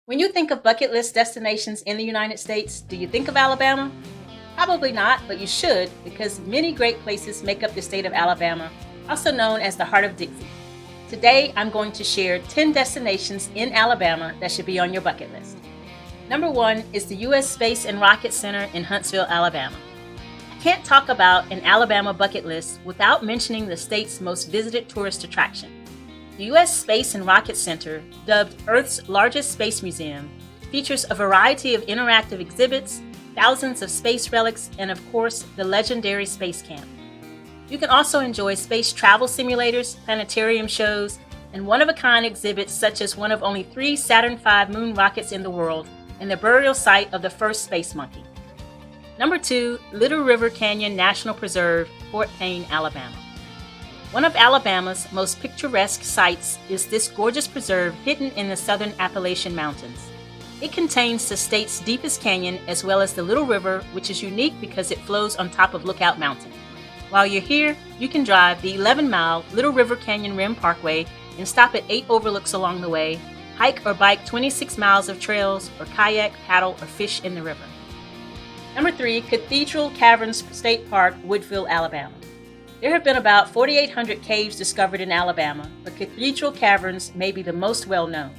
When you think of bucket list destinations in the United States, do you think of Alabama? Probably not, but you should because many great places make up the state of Alabama, also known as the Heart of Dixie. Today, I'm going to share 10 destinations in Alabama that should be on your bucket list. Number 1 is the U.S. Space and Rocket Center in Huntsville, Alabama. I can't talk about an Alabama bucket list without mentioning the state's most visited tourist attraction. The U.S. Space and Rocket Center, dubbed Earth's largest space museum, features a variety of interactive exhibits, thousands of space relics, and of course, the legendary Space Camp. You can also enjoy space travel simulators, planetarium shows, and one-of-a-kind exhibits such as one of only 3 Saturn V moon rockets in the world and the burial site of the first space monkey. Number 2, Little River Canyon National Preserve, Fort Payne, Alabama. One of Alabama's most picturesque sites is this gorgeous preserve hidden in the southern Appalachian Mountains. It contains the state's deepest canyon as well as the Little River, which is unique because it flows on top of Lookout Mountain. While you're here, you can drive the 11-mile Little River Canyon Rim Parkway and stop at 8 overlooks along the way, hike or bike 26 miles of trails, or kayak, paddle, or fish in the river. Number 3, Cathedral Caverns State Park, Woodville, Alabama. There have been about 4,800 caves discovered in Alabama, but Cathedral Caverns may be the most well-known.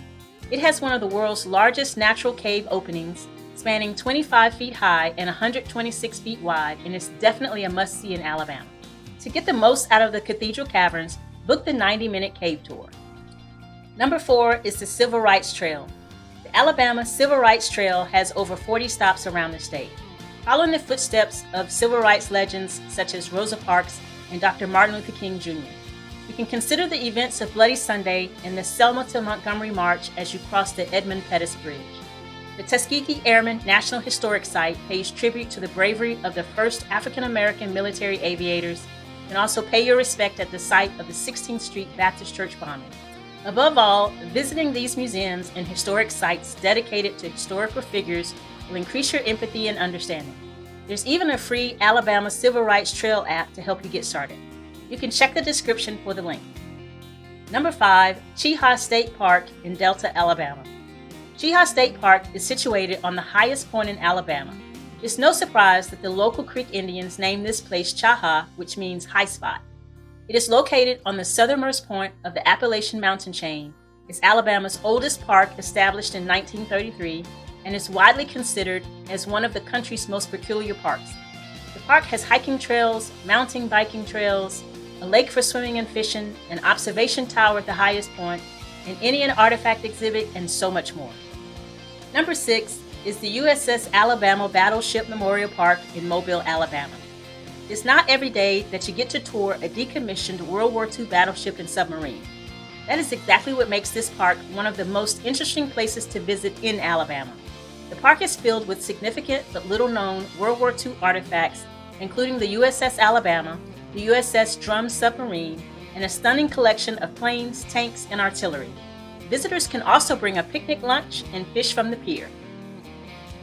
It has one of the world's largest natural cave openings, spanning 25 feet high and 126 feet wide, and is definitely a must-see in Alabama. To get the most out of the Cathedral Caverns, book the 90-minute cave tour. Number 4 is the Civil Rights Trail. The Alabama Civil Rights Trail has over 40 stops around the state. Following the footsteps of civil rights legends such as Rosa Parks and Dr. Martin Luther King Jr. You can consider the events of Bloody Sunday and the Selma to Montgomery March as you cross the Edmund Pettus Bridge. The Tuskegee Airmen National Historic Site pays tribute to the bravery of the first African-American military aviators and also pay your respect at the site of the 16th Street Baptist Church bombing. Above all, visiting these museums and historic sites dedicated to historical figures will increase your empathy and understanding. There's even a free Alabama Civil Rights Trail app to help you get started. You can check the description for the link. Number 5, Chiha State Park in Delta, Alabama. Chiha State Park is situated on the highest point in Alabama. It's no surprise that the local Creek Indians named this place Chiha, which means high spot. It is located on the southernmost point of the Appalachian mountain chain. It's Alabama's oldest park, established in 1933, and is widely considered as one of the country's most peculiar parks. The park has hiking trails, mountain biking trails, a lake for swimming and fishing, an observation tower at the highest point, an Indian artifact exhibit, and so much more. Number 6 is the USS Alabama Battleship Memorial Park in Mobile, Alabama. It's not every day that you get to tour a decommissioned World War II battleship and submarine. That is exactly what makes this park one of the most interesting places to visit in Alabama. The park is filled with significant but little-known World War II artifacts, including the USS Alabama, the USS Drum submarine, and a stunning collection of planes, tanks, and artillery. Visitors can also bring a picnic lunch and fish from the pier.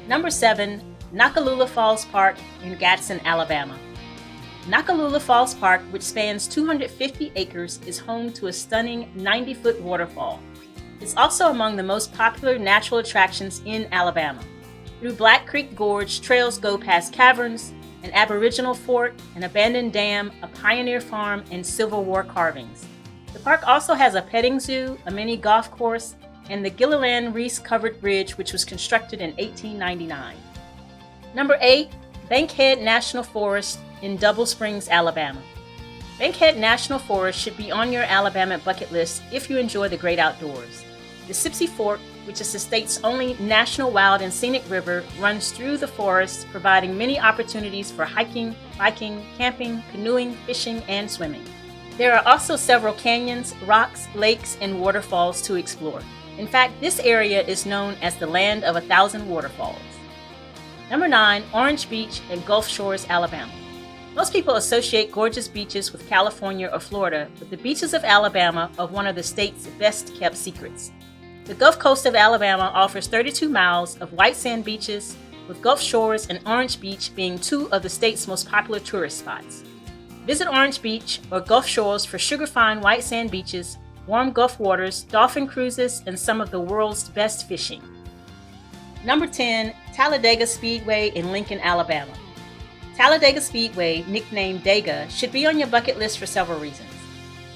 Number 7, Nakalula Falls Park in Gadsden, Alabama. Nakalula Falls Park, which spans 250 acres, is home to a stunning 90-foot waterfall. It's also among the most popular natural attractions in Alabama. Through Black Creek Gorge, trails go past caverns, an Aboriginal fort, an abandoned dam, a pioneer farm, and Civil War carvings. The park also has a petting zoo, a mini golf course, and the Gilliland Reese-covered bridge, which was constructed in 1899. Number 8, Bankhead National Forest in Double Springs, Alabama. Bankhead National Forest should be on your Alabama bucket list if you enjoy the great outdoors. The Sipsey Fork, which is the state's only national wild and scenic river, runs through the forest, providing many opportunities for hiking, biking, camping, canoeing, fishing, and swimming. There are also several canyons, rocks, lakes, and waterfalls to explore. In fact, this area is known as the Land of 1,000 Waterfalls. Number 9, Orange Beach in Gulf Shores, Alabama. Most people associate gorgeous beaches with California or Florida, but the beaches of Alabama are one of the state's best-kept secrets. The Gulf Coast of Alabama offers 32 miles of white sand beaches, with Gulf Shores and Orange Beach being 2 of the state's most popular tourist spots. Visit Orange Beach or Gulf Shores for sugar-fine white sand beaches, warm Gulf waters, dolphin cruises, and some of the world's best fishing. Number 10, Talladega Speedway in Lincoln, Alabama. Talladega Speedway, nicknamed Dega, should be on your bucket list for several reasons.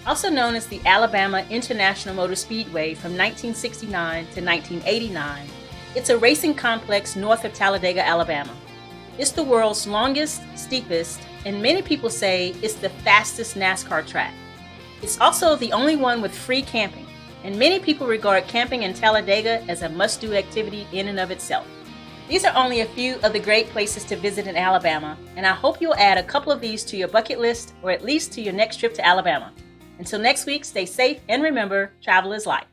Also known as the Alabama International Motor Speedway from 1969 to 1989, it's a racing complex north of Talladega, Alabama. It's the world's longest, steepest, and many people say it's the fastest NASCAR track. It's also the only one with free camping, and many people regard camping in Talladega as a must-do activity in and of itself. These are only a few of the great places to visit in Alabama, and I hope you'll add a couple of these to your bucket list or at least to your next trip to Alabama. Until next week, stay safe and remember, travel is life.